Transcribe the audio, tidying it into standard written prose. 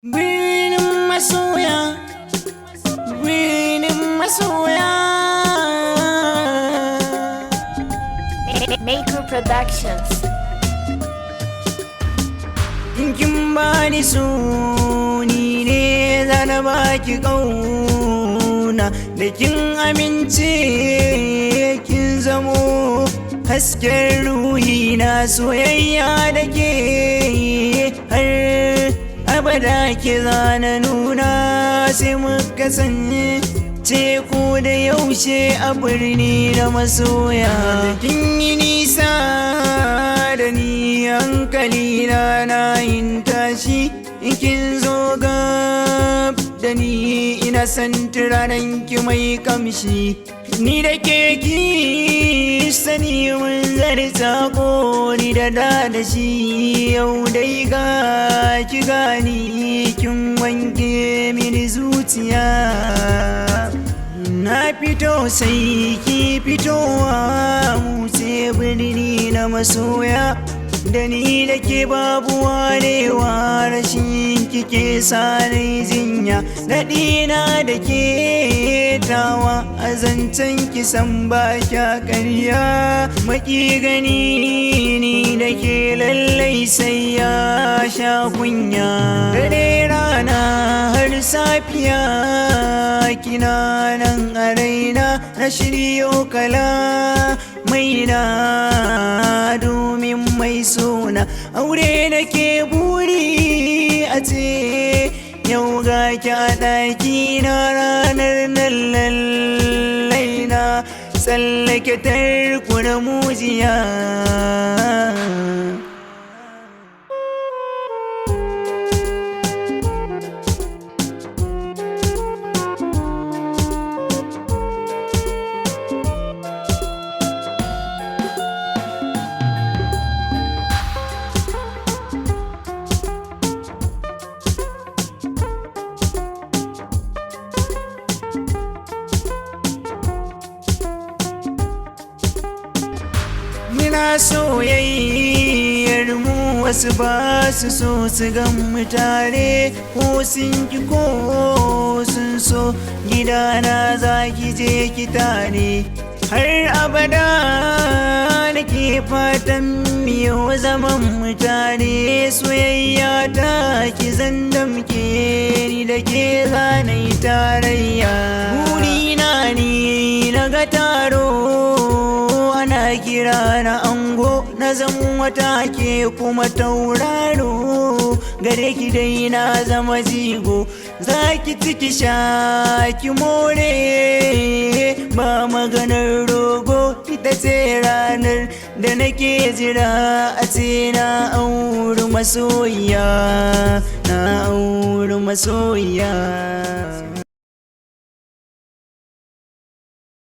Birnin masoya, birnin masoya. Maker Productions. In kin bani so ni ne zana baki ƙauna, da kin amince kin zamo hasken ruhi na soyayya da ke har abada ke zana nuna sai muka sanye teku da yaushe a birni na masoya. Kin yi nisa da ni hankali na yin tashi, in kin zo gab da ni ina san turanen ki mai kamshi. Ni da ke ki sani mun zarta ko ni da shi, yau dai ga ki gani kin wanke mini zuciya. Na fito sai ki fitowa, mu ce birni na masoya, da ni da ke babu warewa, rashin kike sani jinya, daɗina da ke tawa a zancen kisan ba kya ƙarya. Maki gani ni da ke lallai sai ya sha kunya, dare rana har safiya kina nan a raina, na shiryo kala mai na domin mai sona. Aure nake buri a ce yau ga ki a ɗaki na, ranar nan lallai na tsallake tarko na mujiya. Muna soyayyar mu, wasu ba su so su gan mu tare, ko sun ki ko sun so gidana za ki je ki tare. Har abada nake fatan miyo zaman mu tare, soyayya ta ki zan damke ni da ke zanai tarayya. Burina ni na ga taro ana kira na ango, na zama wata ke kuma tauraro, gare ki dai na zama jigo. Za ki ciki sha ki more, ba maganar rogo, ita ce ranar da nake jira a ce na auri masoyiya, na auri masoyiya.